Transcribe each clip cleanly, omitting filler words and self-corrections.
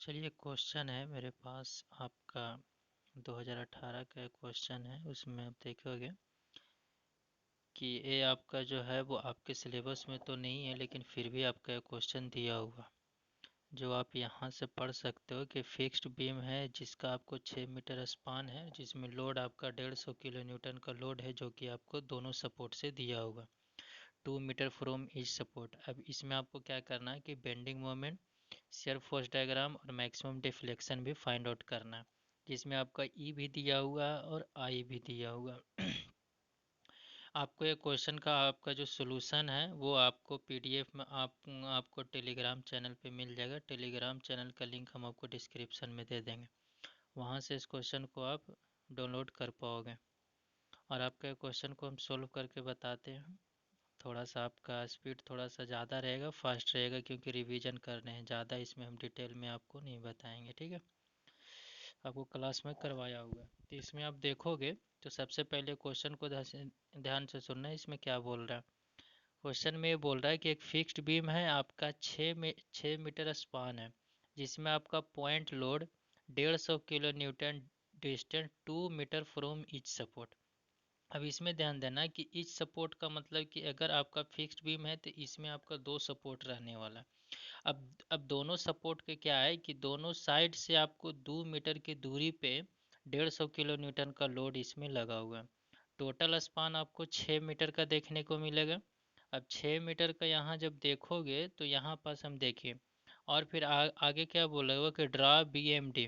चलिए क्वेश्चन है मेरे पास आपका 2018 का क्वेश्चन है। उसमें आप देखोगे कि ये आपका जो है वो आपके सिलेबस में तो नहीं है, लेकिन फिर भी आपका क्वेश्चन दिया हुआ जो आप यहाँ से पढ़ सकते हो कि फिक्स्ड बीम है जिसका आपको 6 मीटर स्पान है, जिसमें लोड आपका 150 किलो न्यूटन का लोड है जो कि आपको दोनों सपोर्ट से दिया होगा 2 मीटर फ्रॉम ईच सपोर्ट। अब इसमें आपको क्या करना है कि bending moment, shear force diagram और मैक्सिमम डिफ्लेक्शन भी फाइंड आउट करना है, जिसमें आपका ई भी दिया हुआ है और आई भी दिया हुआ है। आपको ये क्वेश्चन का आपका जो सोल्यूशन है वो आपको पीडीएफ में आपको टेलीग्राम चैनल पे मिल जाएगा। टेलीग्राम चैनल का लिंक हम आपको डिस्क्रिप्शन में दे देंगे, वहाँ से इस क्वेश्चन को आप डाउनलोड कर पाओगे और आपके क्वेश्चन को हम सोल्व करके बताते हैं। थोड़ा सा आपका स्पीड थोड़ा सा ज़्यादा रहेगा, फास्ट रहेगा, क्योंकि रिवीजन करने हैं ज़्यादा, इसमें हम डिटेल में आपको नहीं बताएंगे। ठीक है, आपको क्लास में करवाया हुआ है। तो इसमें आप देखोगे तो सबसे पहले क्वेश्चन को ध्यान से सुनना है। इसमें क्या बोल रहा है, क्वेश्चन में ये बोल रहा है कि एक फिक्स्ड बीम है आपका 6 मीटर स्पान है, जिसमें आपका point load 150 kilo newton distance 2 metre from each support. अब इसमें ध्यान देना कि इच सपोर्ट का मतलब कि अगर आपका फिक्स्ड बीम है तो इसमें आपका दो सपोर्ट रहने वाला है। अब दोनों सपोर्ट के क्या है कि दोनों साइड से आपको 2 मीटर की दूरी पे 150 किलो न्यूटन का लोड इसमें लगा हुआ है। टोटल स्पान आपको 6 मीटर का देखने को मिलेगा। अब 6 मीटर का यहाँ जब देखोगे तो यहाँ पास हम देखिए, और फिर आगे क्या बोलेगा कि ड्रा बी एम डी।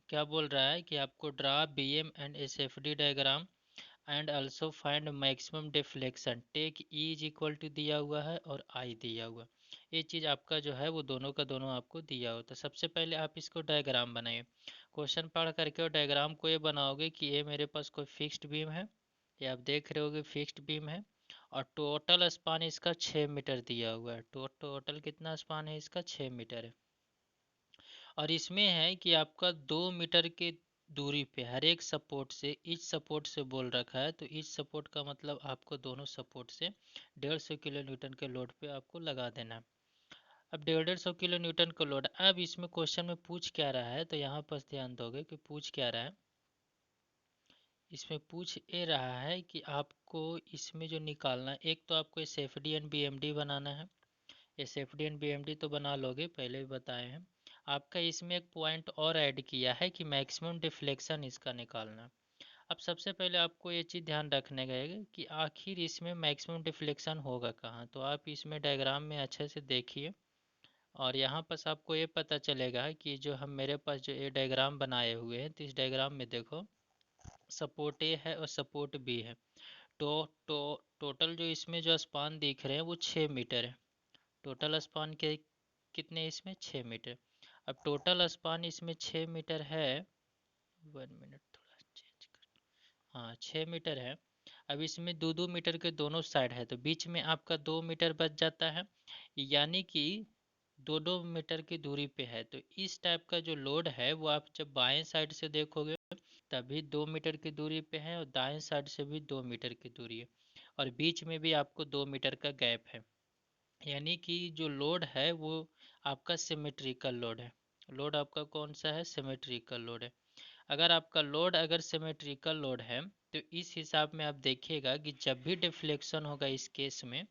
क्या बोल रहा है कि आपको draw B M and S F D diagram and also find maximum deflection, take E is equal to दिया हुआ है और आई दिया हुआ। ये चीज़ आपका जो है वो दोनों का दोनों आपको दिया हो। तो सबसे पहले आप इसको डायग्राम बनाइए। क्वेश्चन पढ़ करके और डायग्राम को ये बनाओगे कि ये मेरे पास कोई फिक्स्ड बीम है, ये आप देख रहे होगे फिक्स्ड बीम है, और टोटल स्पान इसका 6 मीटर दिया हुआ है। टोटल कितना स्पान है इसका, 6 मीटर है। और इसमें है कि आपका 2 मीटर के दूरी पे हर एक सपोर्ट से, इच सपोर्ट से बोल रखा है, तो इच सपोर्ट का मतलब आपको दोनों सपोर्ट से 150 किलो न्यूटन के लोड पे आपको लगा देना है। अब 150 किलो न्यूटन का लोड, अब इसमें क्वेश्चन में पूछ क्या रहा है, तो यहाँ पर ध्यान दोगे कि पूछ क्या रहा है। इसमें पूछ ये रहा है कि आपको इसमें जो निकालना है, एक तो आपको S F D and B M D बनाना है। S F D and B M D तो बना लोगे, पहले भी बताए हैं। आपका इसमें एक पॉइंट और ऐड किया है कि मैक्सिमम डिफ्लेक्शन इसका निकालना। अब सबसे पहले आपको ये चीज़ ध्यान रखने का है कि आखिर इसमें मैक्सिमम डिफ्लेक्शन होगा कहाँ। तो आप इसमें डायग्राम में अच्छे से देखिए, और यहाँ पर आपको ये पता चलेगा कि जो हम मेरे पास जो ये डायग्राम बनाए हुए हैं, तो इस डायग्राम में देखो सपोर्ट ए है और सपोर्ट बी है। टोटल जो इसमें जो स्पान दिख रहे हैं वो 6 मीटर है। टोटल स्पान के कितने इसमें, 6 मीटर। अब टोटल स्पान इसमें 6 मीटर है। 1 मिनट थोड़ा चेंज कर, हाँ 6 मीटर है। अब इसमें 2-2 मीटर के दोनों साइड है, तो बीच में आपका 2 मीटर बच जाता है, यानी कि 2-2 मीटर की दूरी पे है। तो इस टाइप का जो लोड है वो आप जब बाएं साइड से देखोगे तभी 2 मीटर की दूरी पे है, और दाएं साइड से भी 2 मीटर की दूरी है, और बीच में भी आपको 2 मीटर का गैप है। यानी कि जो लोड है वो आपका सिमेट्रिकल लोड है। लोड आपका कौन सा है, सिमेट्रिकल लोड है। अगर आपका लोड अगर सिमेट्रिकल लोड है तो इस हिसाब में आप देखिएगा कि जब भी डिफ्लेक्शन होगा इस केस में,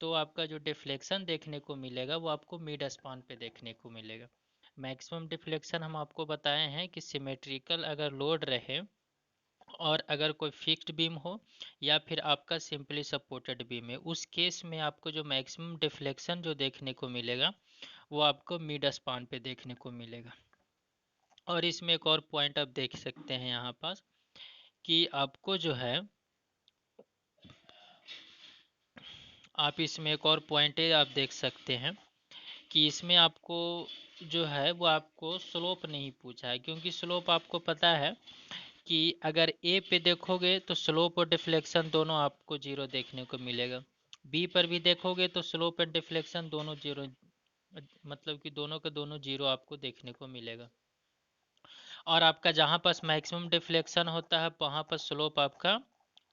तो आपका जो डिफ्लेक्शन देखने को मिलेगा वो आपको मिड स्पान पे देखने को मिलेगा। मैक्सिमम डिफ्लेक्शन हम आपको बताए हैं कि सिमेट्रिकल अगर लोड रहे और अगर कोई फिक्स्ड बीम हो या फिर आपका सिंपली सपोर्टेड बीम है, उस केस में आपको जो मैक्सिमम डिफ्लेक्शन जो देखने को मिलेगा वो आपको मिड स्पान पे देखने को मिलेगा। और इसमें एक और पॉइंट आप देख सकते हैं यहाँ पास कि आपको जो है, आप इसमें एक और पॉइंट है आप देख सकते हैं कि इसमें आपको जो है वो आपको स्लोप नहीं पूछा है, क्योंकि स्लोप आपको पता है कि अगर ए पे देखोगे तो स्लोप और डिफ्लेक्शन दोनों आपको जीरो देखने को मिलेगा, बी पर भी देखोगे तो स्लोप एंड डिफ्लेक्शन दोनों जीरो, मतलब कि दोनों के दोनों जीरो आपको देखने को मिलेगा। और आपका जहाँ पास मैक्सिमम डिफ्लेक्शन होता है वहाँ पर स्लोप आपका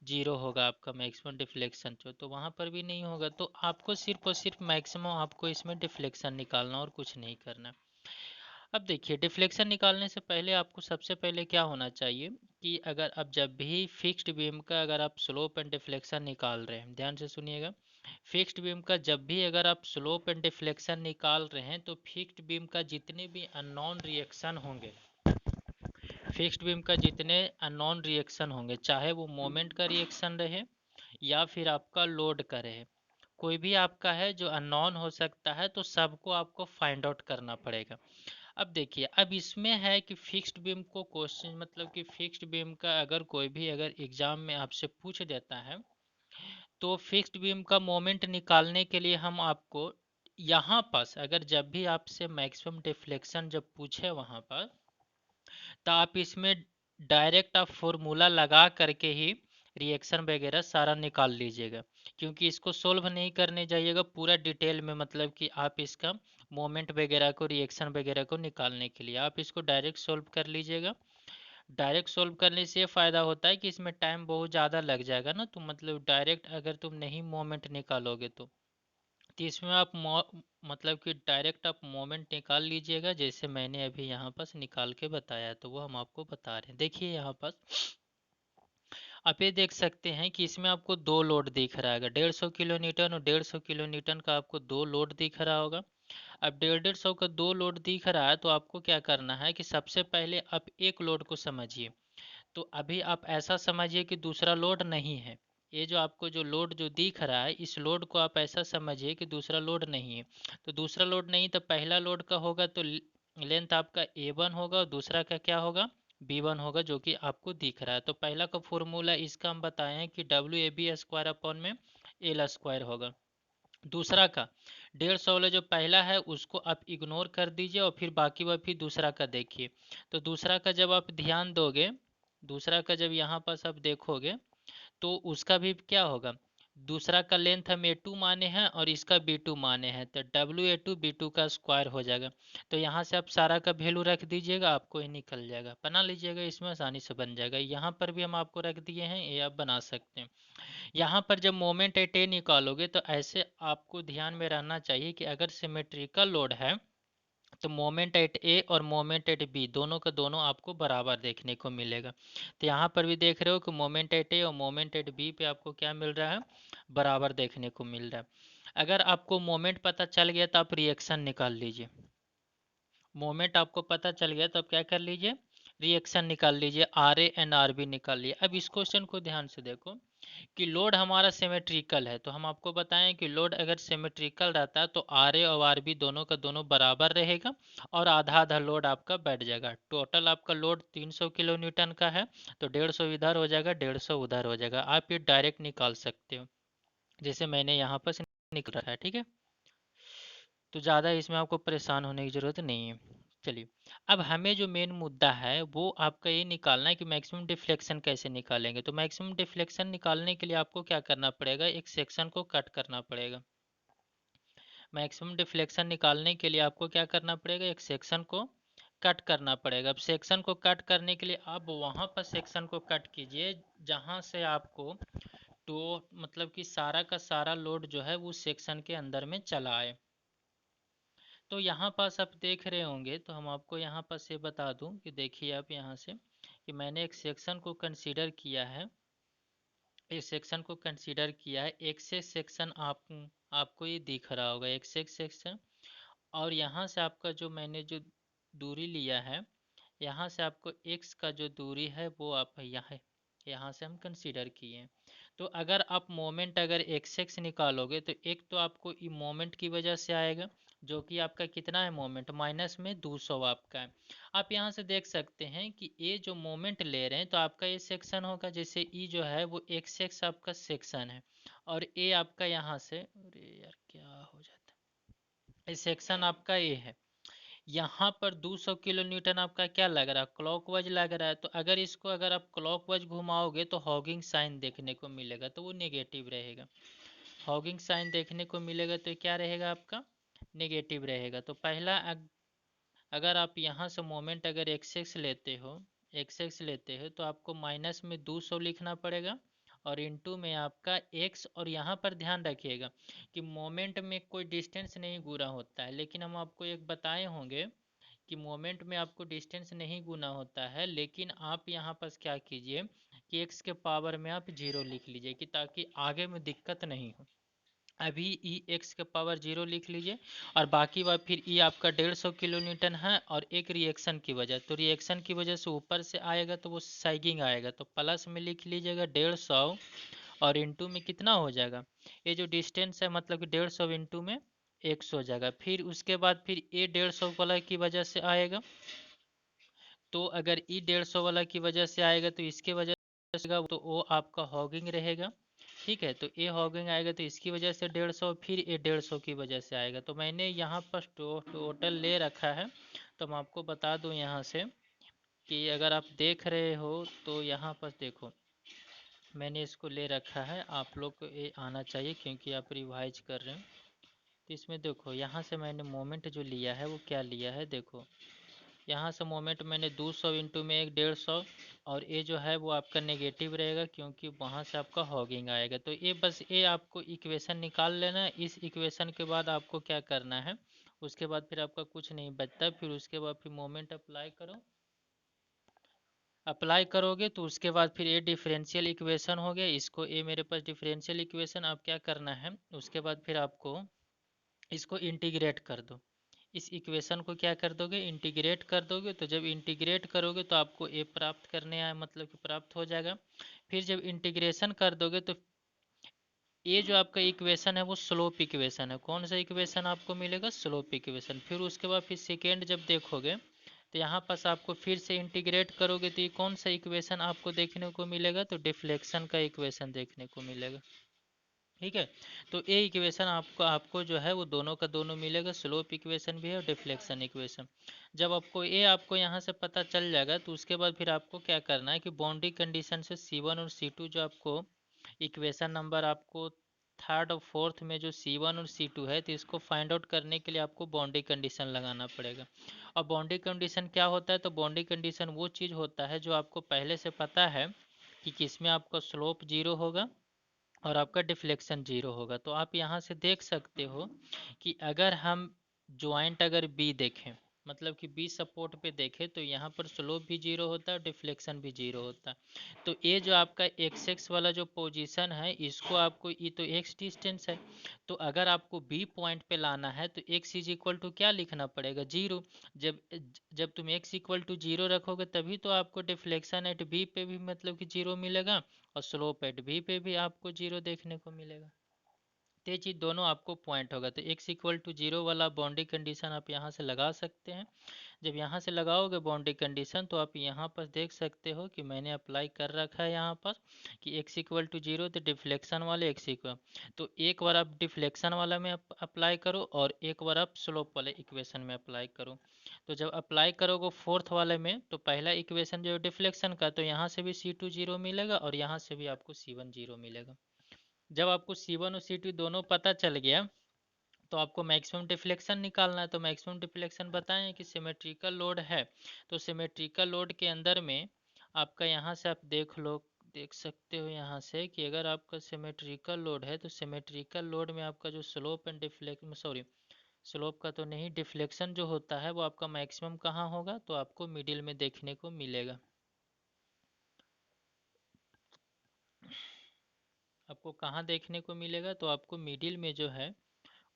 जीरो होगा, आपका मैक्सिमम डिफ्लेक्शन तो वहाँ पर भी नहीं होगा। तो आपको सिर्फ और सिर्फ मैक्सिमम आपको इसमें डिफ्लेक्शन निकालना और कुछ नहीं करना। अब देखिए, डिफ्लेक्शन निकालने से पहले आपको सबसे पहले क्या होना चाहिए कि अगर आप जब भी फिक्स्ड बीम का अगर आप स्लोप एंड डिफ्लेक्शन निकाल रहे हैं, ध्यान से सुनिएगा। फिक्स्ड बीम का जब भी अगर आप स्लोप एंड डिफ्लेक्शन निकाल रहे हैं तो फिक्स्ड बीम का जितने भी अननोन रिएक्शन होंगे, फिक्स्ड बीम का जितने अननोन रिएक्शन होंगे, चाहे वो मोमेंट का रिएक्शन रहे या फिर आपका लोड का रहे, कोई भी आपका है जो अननोन हो सकता है, तो सबको आपको फाइंड आउट करना पड़ेगा। अब देखिए, अब इसमें है कि फिक्स्ड बीम को क्वेश्चन, मतलब कि फिक्स्ड बीम का अगर कोई भी अगर एग्जाम में आपसे पूछ देता है, तो फिक्स्ड बीम का मोमेंट निकालने के लिए हम आपको यहाँ पास अगर जब भी आपसे मैक्सिमम डिफ्लेक्शन जब पूछे वहाँ पर, तो आप इसमें डायरेक्ट आप फॉर्मूला लगा करके ही रिएक्शन वगैरह सारा निकाल लीजिएगा, क्योंकि इसको सोल्व नहीं करने जाइएगा पूरा डिटेल में, मतलब कि आप इसका मोमेंट वगैरह को, रिएक्शन वगैरह को निकालने के लिए आप इसको डायरेक्ट सोल्व कर लीजिएगा। डायरेक्ट सोल्व करने से ये फ़ायदा होता है कि इसमें टाइम बहुत ज़्यादा लग जाएगा ना, तो मतलब डायरेक्ट अगर तुम नहीं मोमेंट निकालोगे तो इसमें आप मतलब कि डायरेक्ट आप मोमेंट निकाल लीजिएगा, जैसे मैंने अभी यहाँ पास निकाल के बताया, तो वो हम आपको बता रहे हैं। देखिए यहाँ पास आप ये देख सकते हैं कि इसमें आपको दो लोड दिख रहा है, 150 किलो न्यूटन और 150 किलो न्यूटन का आपको दो लोड दिख रहा होगा। अब 150 का दो लोड दिख रहा है, तो आपको क्या करना है कि सबसे पहले आप एक लोड को समझिए। तो अभी आप ऐसा समझिए कि दूसरा लोड नहीं है, ये जो आपको जो लोड जो दिख रहा है, इस लोड को आप ऐसा समझिए कि दूसरा लोड नहीं है। तो दूसरा लोड नहीं तो पहला लोड का होगा तो लेंथ आपका A1 होगा और दूसरा का क्या होगा, B1 होगा, जो कि आपको दिख रहा है। तो पहला का फॉर्मूला इसका हम बताए हैं कि WAB² अपॉन में L² होगा। दूसरा का 150 वाला जो पहला है उसको आप इग्नोर कर दीजिए और फिर बाकी व फिर दूसरा का देखिए। तो दूसरा का जब आप ध्यान दोगे, दूसरा का जब यहाँ पास आप देखोगे, तो उसका भी क्या होगा, दूसरा का लेंथ हम A2 माने हैं और इसका B2 माने हैं, तो WA2 B2 का स्क्वायर हो जाएगा। तो यहाँ से आप सारा का वैल्यू रख दीजिएगा, आपको ये निकल जाएगा, बना लीजिएगा, इसमें आसानी से बन जाएगा। यहाँ पर भी हम आपको रख दिए हैं, ये आप बना सकते हैं। यहाँ पर जब मोमेंट एट ए निकालोगे तो ऐसे आपको ध्यान में रहना चाहिए कि अगर सिमेट्रिकल लोड है तो मोमेंट एट ए और मोमेंट एट बी दोनों का दोनों आपको बराबर देखने को मिलेगा। तो यहाँ पर भी देख रहे हो कि मोमेंट एट ए और मोमेंट एट बी पे आपको क्या मिल रहा है, बराबर देखने को मिल रहा है। अगर आपको मोमेंट पता चल गया तो आप रिएक्शन निकाल लीजिए। मोमेंट आपको पता चल गया तो आप क्या कर लीजिए, रिएक्शन निकाल लीजिए, R A and R B निकाल लिए। अब इस क्वेश्चन को ध्यान से देखो कि लोड हमारा सिमेट्रिकल है, तो हम आपको बताएं कि लोड अगर सिमेट्रिकल रहता है तो आर ए और आर बी दोनों का दोनों बराबर रहेगा और आधा आधा लोड आपका बैठ जाएगा। टोटल आपका लोड 300 किलो न्यूटन का है, तो 150 इधर हो जाएगा, 150 उधर हो जाएगा। आप ये डायरेक्ट निकाल सकते हो, जैसे मैंने यहाँ पर निकल रहा है, ठीक है। तो ज़्यादा इसमें आपको परेशान होने की ज़रूरत नहीं है। चलिए, अब हमें जो मेन मुद्दा है वो आपका ये निकालना है कि मैक्सिमम डिफ्लेक्शन कैसे निकालेंगे। तो मैक्सिमम डिफ्लेक्शन निकालने के लिए आपको क्या करना पड़ेगा, एक सेक्शन को कट करना पड़ेगा। मैक्सिमम डिफ्लेक्शन निकालने के लिए आपको क्या करना पड़ेगा, एक सेक्शन को कट करना पड़ेगा। अब सेक्शन को कट करने के लिए आप वहाँ पर सेक्शन को कट कीजिए जहाँ से आपको तो मतलब कि सारा का सारा लोड जो है वो सेक्शन के अंदर में चला आए। तो यहाँ पास आप देख रहे होंगे, तो हम आपको यहाँ पास ये बता दूं कि देखिए आप यहाँ से कि मैंने एक सेक्शन को कंसीडर किया है, इस सेक्शन को कंसीडर किया है, एक से सेक्शन आपको ये दिख रहा होगा, एक से सेक्शन। और यहाँ से आपका जो मैंने जो दूरी लिया है, यहाँ से आपको x का जो दूरी है वो आप यहाँ से हम कंसीडर किए हैं। तो अगर आप मोमेंट अगर x निकालोगे तो एक तो आपको ई मोमेंट की वजह से आएगा, जो कि आपका कितना है मोमेंट, माइनस में 200 आपका है। आप यहाँ से देख सकते हैं कि ये जो मोमेंट ले रहे हैं तो आपका ये सेक्शन होगा, जैसे ई जो है वो x आपका सेक्शन है और ए आपका यहाँ से, अरे यार क्या हो जाता है, ये सेक्शन आपका ए है। यहाँ पर 200 किलो न्यूटन आपका क्या लग रहा है, क्लॉकवाइज लग रहा है। तो अगर इसको अगर आप क्लॉकवाइज घुमाओगे तो हॉगिंग साइन देखने को मिलेगा, तो वो नेगेटिव रहेगा। हॉगिंग साइन देखने को मिलेगा तो क्या रहेगा आपका, नेगेटिव रहेगा। तो पहला अगर आप यहाँ से मोमेंट अगर एक्स एक्स लेते हो तो आपको माइनस में 200 लिखना पड़ेगा और इनटू में आपका x। और यहाँ पर ध्यान रखिएगा कि मोमेंट में कोई डिस्टेंस नहीं पूरा होता है, लेकिन हम आपको एक बताए होंगे कि मोमेंट में आपको डिस्टेंस नहीं गुना होता है, लेकिन आप यहाँ पर क्या कीजिए कि x के पावर में आप 0 लिख लीजिए, कि ताकि आगे में दिक्कत नहीं हो। अभी ई एक्स के पावर 0 लिख लीजिए, और बाकी बात फिर ई आपका 150 किलो न्यूटन है, और एक रिएक्शन की वजह, तो रिएक्शन की वजह से ऊपर से आएगा तो वो सैगिंग आएगा, तो प्लस में लिख लीजिएगा 150, और इंटू में कितना हो जाएगा, ये जो डिस्टेंस है मतलब कि 150 इंटू में 100 हो जाएगा। फिर उसके बाद फिर ये 150 वाला की वजह से आएगा, तो अगर ई 150 वाला की वजह से आएगा तो इसके वजह से तो वो आपका हॉगिंग रहेगा। ठीक है, तो ए हॉगिंग आएगा तो इसकी वजह से 150, फिर ए 150 की वजह से आएगा। तो मैंने यहाँ पर टोटल ले रखा है, तो मैं आपको बता दूँ यहाँ से कि अगर आप देख रहे हो तो यहाँ पर देखो मैंने इसको ले रखा है, आप लोग को ये आना चाहिए क्योंकि आप रिवाइज कर रहे हैं। तो इसमें देखो यहाँ से मैंने मोमेंट जो लिया है वो क्या लिया है, देखो यहाँ से मोमेंट मैंने 200 इंटू में एक 150, और ये जो है वो आपका नेगेटिव रहेगा क्योंकि वहाँ से आपका हॉगिंग आएगा। तो ये बस ये आपको इक्वेशन निकाल लेना है। इस इक्वेशन के बाद आपको क्या करना है, उसके बाद फिर आपका कुछ नहीं बचता, फिर उसके बाद फिर मोमेंट अप्लाई करो। अप्लाई करोगे तो उसके बाद फिर ये डिफरेंशियल इक्वेशन हो गया, इसको ये मेरे पास डिफरेंशियल इक्वेशन, आप क्या करना है उसके बाद फिर आपको इसको इंटीग्रेट कर दो। इस इक्वेशन को क्या कर दोगे, इंटीग्रेट कर दोगे। तो जब इंटीग्रेट करोगे तो आपको ए प्राप्त करने आए मतलब कि प्राप्त हो जाएगा। फिर जब इंटीग्रेशन कर दोगे तो ये जो आपका इक्वेशन है वो स्लोप इक्वेशन है। कौन सा इक्वेशन आपको मिलेगा, स्लोप इक्वेशन। फिर उसके बाद फिर सेकेंड जब देखोगे तो यहाँ पास आपको फिर से इंटीग्रेट करोगे तो ये कौन सा इक्वेशन आपको देखने को मिलेगा, तो डिफ्लेक्शन का इक्वेशन देखने को मिलेगा। ठीक है, तो ये इक्वेशन आपको जो है वो दोनों का दोनों मिलेगा, स्लोप इक्वेशन भी है और डिफ्लेक्शन इक्वेशन। जब आपको यहाँ से पता चल जाएगा तो उसके बाद फिर आपको क्या करना है कि बाउंड्री कंडीशन से C1 और C2 जो आपको इक्वेशन नंबर आपको थर्ड और फोर्थ में जो C1 और C2 है, तो इसको फाइंड आउट करने के लिए आपको बाउंड्री कंडीशन लगाना पड़ेगा। और बाउंड्री कंडीशन क्या होता है, तो बाउंड्री कंडीशन वो चीज़ होता है जो आपको पहले से पता है कि किसमें आपका स्लोप 0 होगा और आपका डिफ्लेक्शन 0 होगा। तो आप यहाँ से देख सकते हो कि अगर हम ज्वाइंट अगर बी देखें, मतलब कि बी सपोर्ट पे देखें, तो यहाँ पर स्लोप भी 0 होता है, डिफ्लेक्शन भी 0 होता है। तो ये जो आपका एक्स एक्स वाला जो पोजीशन है, इसको आपको ये तो एक्स डिस्टेंस है, तो अगर आपको बी पॉइंट पे लाना है तो एक्स इज इक्वल टू क्या लिखना पड़ेगा, 0। जब जब तुम एक्स इक्वल टू 0 रखोगे तभी तो आपको डिफ्लेक्शन एट बी पे भी मतलब कि 0 मिलेगा, और स्लोप एट बी पे भी आपको 0 देखने को मिलेगा। तो ये चीज़ दोनों आपको पॉइंट होगा, तो एक्स इक्वल टू 0 वाला बाउंड्री कंडीशन आप यहाँ से लगा सकते हैं। जब यहाँ से लगाओगे बाउंड्री कंडीशन तो आप यहाँ पर देख सकते हो कि मैंने अप्लाई कर रखा है यहाँ पर कि एक्स इक्वल टू 0, तो डिफ्लेक्शन वाले एक्स इक्वल, तो एक बार आप डिफ्लेक्शन वाला में अप्लाई करो और एक बार आप स्लोप वाले इक्वेशन में अप्लाई करो। तो जब अप्लाई करोगे फोर्थ वाले में, तो पहला इक्वेशन जो है डिफ्लेक्शन का, तो यहाँ से भी C2 0 मिलेगा और यहाँ से भी आपको C1 0 मिलेगा। जब आपको C1 और C2 दोनों पता चल गया तो आपको मैक्सिमम डिफ्लेक्शन निकालना है। तो मैक्सिमम डिफ्लेक्शन बताएं कि सिमेट्रिकल लोड है, तो सिमेट्रिकल लोड के अंदर में आपका यहाँ से आप देख सकते हो यहाँ से कि अगर आपका सिमेट्रिकल लोड है तो सिमेट्रिकल लोड में आपका जो slope and deflection, sorry slope का तो नहीं, डिफ्लेक्शन जो होता है वो आपका मैक्सिमम कहाँ होगा, तो आपको मिडिल में देखने को मिलेगा। आपको कहाँ देखने को मिलेगा, तो आपको मिडिल में जो है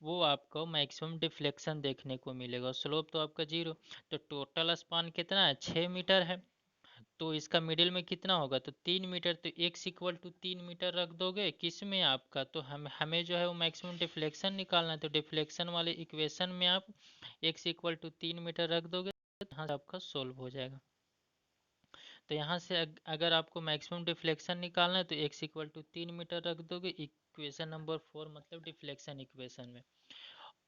वो आपको मैक्सिमम डिफ्लेक्शन देखने को मिलेगा। स्लोप तो आपका 0, तो टोटल स्पान कितना है, 6 मीटर है, तो इसका मिडिल में कितना होगा, तो 3 मीटर। तो एक्स इक्वल टू 3 मीटर रख दोगे किस में आपका, तो हमें जो है वो मैक्सिमम डिफ्लेक्शन निकालना है, तो डिफ्लेक्शन वाले इक्वेशन में आप एक्स इक्वल टू 3 मीटर रख दोगे तो यहाँ से आपका सोल्व हो जाएगा। तो यहाँ से अगर आपको मैक्सिमम डिफ्लेक्शन निकालना है तो एक्स इक्वल टू 3 मीटर रख दोगे इक्वेशन नंबर 4 मतलब डिफ्लेक्शन इक्वेशन में।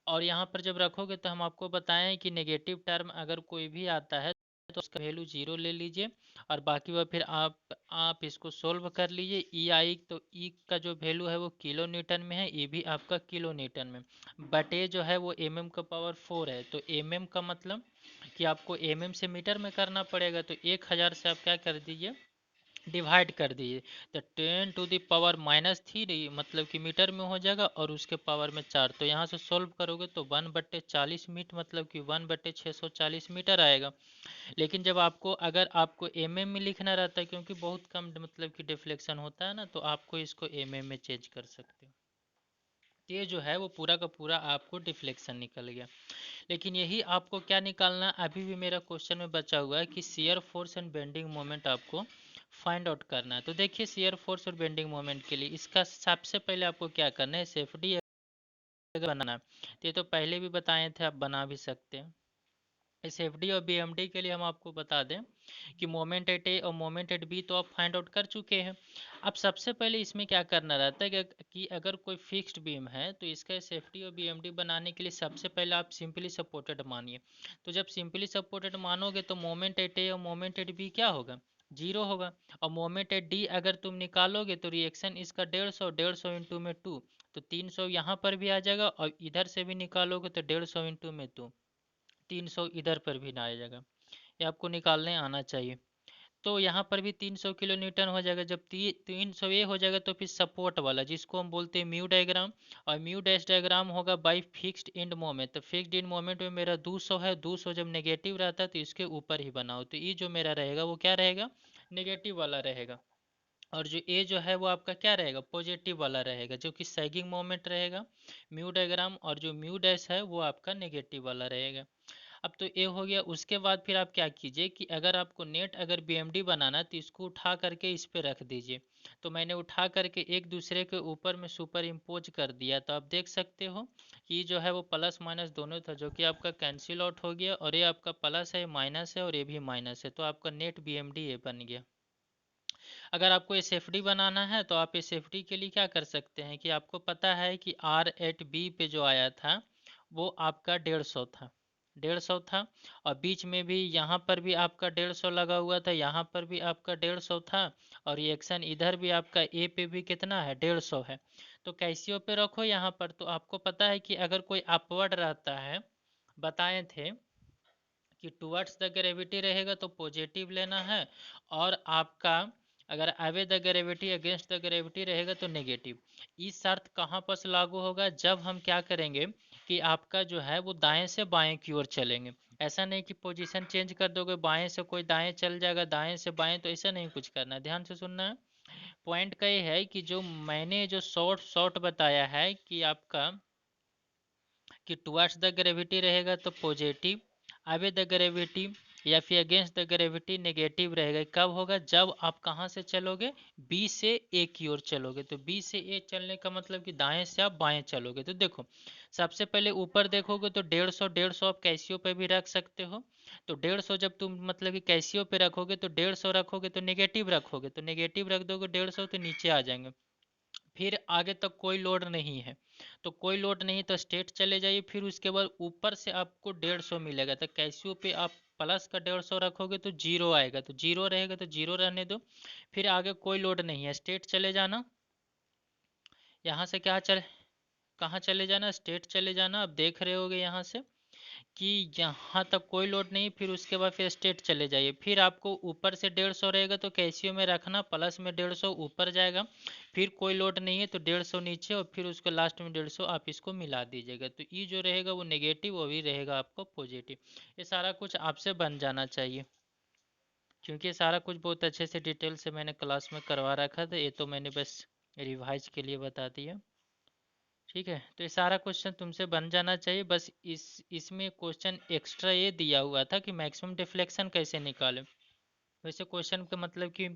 और यहाँ पर जब रखोगे तो हम आपको बताएं कि नेगेटिव टर्म अगर कोई भी आता है तो उसका वैल्यू 0 ले लीजिए, और बाकी वह फिर आप इसको सोल्व कर लीजिए। ई आई, तो ई का जो वैल्यू है वो किलो न्यूटन में है, ये भी आपका किलो न्यूटन में, बट ये जो है वो एम का पावर 4 है। तो एम का मतलब कि आपको एम से मीटर में करना पड़ेगा, तो 1000 से आप क्या कर दीजिए डिवाइड कर दीजिए, तो 10⁻³ मतलब कि मीटर में हो जाएगा और उसके पावर में 4। तो यहाँ से सोल्व करोगे तो 1/40 मीटर मतलब कि 1/640 मीटर आएगा। लेकिन जब आपको अगर आपको mm में लिखना रहता है, क्योंकि बहुत कम मतलब कि डिफ्लेक्शन होता है ना, तो आपको इसको mm में चेंज कर सकते हो। ये जो है वो पूरा का पूरा आपको डिफ्लेक्शन निकल गया। लेकिन यही आपको क्या निकालना, अभी भी मेरा क्वेश्चन में बचा हुआ है कि shear force and bending moment आपको फाइंड आउट करना है। तो देखिए शियर फोर्स और बेंडिंग मोमेंट के लिए इसका सबसे पहले आपको क्या करना है, सेफ्टी बनाना है। तो ये तो पहले भी बताए थे, आप बना भी सकते हैं। इस एफडी और बीएमडी के लिए हम आपको बता दें कि मोमेंट एट ए और मोमेंट एट बी तो आप फाइंड आउट कर चुके हैं। अब सबसे पहले इसमें क्या करना रहता है कि अगर कोई फिक्स्ड बीम है तो इसका सेफ्टी और बीएमडी बनाने के लिए सबसे पहले आप सिंपली सपोर्टेड मानिए। तो जब सिंपली सपोर्टेड मानोगे तो मोमेंट एट ए और मोमेंट एट बी क्या होगा, जीरो होगा। और मोमेंट एट डी अगर तुम निकालोगे तो रिएक्शन इसका 150, 150 इंटू में 2, तो 300 यहाँ पर भी आ जाएगा। और इधर से भी निकालोगे तो 150 इंटू में 2, 300 इधर पर भी ना आ जाएगा। ये आपको निकालने आना चाहिए। तो यहाँ पर भी 300 किलो न्यूटन हो जाएगा। जब 300 ये हो जाएगा तो फिर सपोर्ट वाला जिसको हम बोलते हैं म्यू डायग्राम, और म्यू डैश डायग्राम होगा बाई फिक्स्ड एंड मोमेंट। तो फिक्स्ड एंड मोमेंट में मेरा 200 है, 200 जब नेगेटिव रहता है तो इसके ऊपर ही बनाओ। तो ये जो मेरा रहेगा वो क्या रहेगा, नेगेटिव वाला रहेगा। और जो ए जो है वो आपका क्या रहेगा, पॉजिटिव वाला रहेगा, जो कि सैगिंग मोमेंट रहेगा म्यू डायग्राम। और जो म्यू डैश है वो आपका नेगेटिव वाला रहेगा। अब तो ये हो गया। उसके बाद फिर आप क्या कीजिए कि अगर आपको नेट अगर बीएमडी बनाना है तो इसको उठा करके इस पे रख दीजिए। तो मैंने उठा करके एक दूसरे के ऊपर में सुपर इम्पोज कर दिया। तो आप देख सकते हो कि जो है वो प्लस माइनस दोनों था, जो कि आपका कैंसिल आउट हो गया। और ये आपका प्लस है, माइनस है, और ये भी माइनस है। तो आपका नेट बीएमडी ये बन गया। अगर आपको एस एफ डी बनाना है तो आप एस एफ डी के लिए क्या कर सकते हैं कि आपको पता है कि आर एट बी पे जो आया था वो आपका 150 था, 150 था। और बीच में भी यहाँ पर भी आपका 150 लगा हुआ था, यहाँ पर भी आपका 150 था। और रिएक्शन इधर भी आपका ए पे भी कितना है, 150 है। तो कैसियो पे रखो यहाँ पर। तो आपको पता है कि अगर कोई अपवर्ड रहता है, बताए थे कि टुवर्ड्स द ग्रेविटी रहेगा तो पॉजिटिव लेना है। और आपका अगर away the gravity against the gravity रहेगा तो नेगेटिव। इस शर्त कहाँ पर लागू होगा, जब हम क्या करेंगे कि आपका जो है वो दाएं से बाएं की ओर चलेंगे। ऐसा नहीं कि पोजीशन चेंज कर दोगे, बाएं से कोई दाएं चल जाएगा, दाएं से बाएं, तो ऐसा नहीं कुछ करना है। ध्यान से सुनना है। पॉइंट का ये है कि जो मैंने जो शॉर्ट शॉर्ट बताया है कि आपका कि टुवर्ड्स द ग्रेविटी रहेगा तो पॉजिटिव, अवे द ग्रेविटी या फिर अगेंस्ट द ग्रेविटी नेगेटिव रहेगा। कब होगा, जब आप कहाँ से चलोगे, बी से ए की ओर चलोगे। तो बी से ए चलने का मतलब कि दाएं से आप बाएं चलोगे। तो देखो सबसे पहले ऊपर देखोगे तो 150, 150 आप कैसियो पे भी रख सकते हो। तो 150 जब तुम मतलब कि कैसियो पे रखोगे तो 150 रखोगे तो नेगेटिव रखोगे, तो नेगेटिव रख दोगे 150 तो नीचे आ जाएंगे। फिर आगे तक कोई लोड नहीं है, तो कोई लोड नहीं तो स्ट्रेट चले जाइए। फिर उसके बाद ऊपर से आपको 150 मिलेगा। तो कैसियो पे आप प्लस का 150 रखोगे तो जीरो आएगा, तो जीरो रहेगा तो जीरो रहने दो। फिर आगे कोई लोड नहीं है, स्ट्रेट चले जाना। यहाँ से क्या चल कहाँ चले जाना, स्ट्रेट चले जाना। आप देख रहे होगे यहाँ से कि यहाँ तक कोई लोड नहीं। फिर उसके बाद फिर स्ट्रेट चले जाइए। फिर आपको ऊपर से 150 रहेगा तो कैसियो में रखना, प्लस में 150 ऊपर जाएगा। फिर कोई लोड नहीं है तो 150 नीचे, और फिर उसके लास्ट में 150 आप इसको मिला दीजिएगा। तो ये जो रहेगा वो नेगेटिव, वो भी रहेगा आपको पॉजिटिव। ये सारा कुछ आपसे बन जाना चाहिए, क्योंकि ये सारा कुछ बहुत अच्छे से डिटेल से मैंने क्लास में करवा रखा था। ये तो मैंने बस रिवाइज के लिए बता दिया। ठीक है, तो ये सारा क्वेश्चन तुमसे बन जाना चाहिए। बस इसमें क्वेश्चन एक्स्ट्रा ये दिया हुआ था कि मैक्सिमम डिफ्लेक्शन कैसे निकालें। वैसे क्वेश्चन का मतलब कि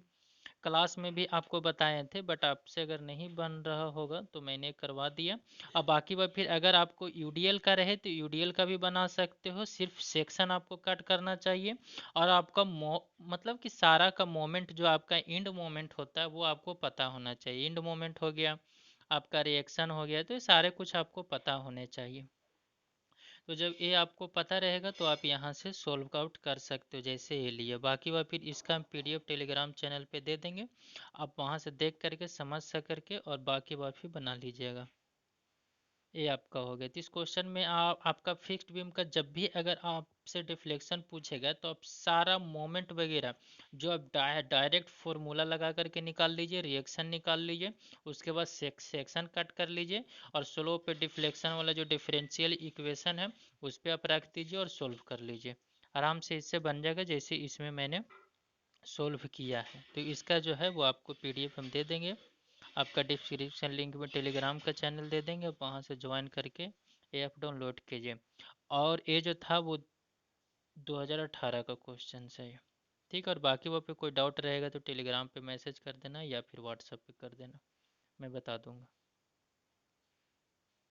क्लास में भी आपको बताए थे, बट आपसे अगर नहीं बन रहा होगा तो मैंने करवा दिया। अब बाकी बात फिर अगर आपको यूडीएल का रहे तो यूडीएल का भी बना सकते हो। सिर्फ सेक्शन आपको कट करना चाहिए। और आपका मतलब कि सारा का मोमेंट जो आपका इंड मोमेंट होता है वो आपको पता होना चाहिए। इंड मोमेंट हो गया, आपका रिएक्शन हो गया, तो ये सारे कुछ आपको पता होने चाहिए। तो जब ये आपको पता रहेगा तो आप यहाँ से सोल्व आउट कर सकते हो, जैसे ये लिए। बाकी वह फिर इसका हम पीडीएफ टेलीग्राम चैनल पे दे देंगे, आप वहाँ से देख करके समझ सक करके और बाकी वह फिर बना लीजिएगा। ये आपका हो गया। तो इस क्वेश्चन में आपका फिक्स्ड बीम का जब भी अगर आपसे डिफ्लेक्शन पूछेगा तो आप सारा मोमेंट वगैरह जो आप डायरेक्ट फॉर्मूला लगा करके निकाल लीजिए, रिएक्शन निकाल लीजिए, उसके बाद सेक्शन कट कर लीजिए और स्लोप पे डिफ्लेक्शन वाला जो डिफरेंशियल इक्वेशन है उस पर आप रख दीजिए और सोल्व कर लीजिए। आराम से इससे बन जाएगा जैसे इसमें मैंने सोल्व किया है। तो इसका जो है वो आपको पीडीएफ हम दे देंगे, आपका डिस्क्रिप्शन लिंक में टेलीग्राम का चैनल दे देंगे, आप वहाँ से ज्वाइन करके ये ऐप डाउनलोड कीजिए। और ये जो था वो 2018 का क्वेश्चन है। ठीक है, और बाकी वहाँ पे कोई डाउट रहेगा तो टेलीग्राम पे मैसेज कर देना या फिर व्हाट्सएप पे कर देना, मैं बता दूंगा।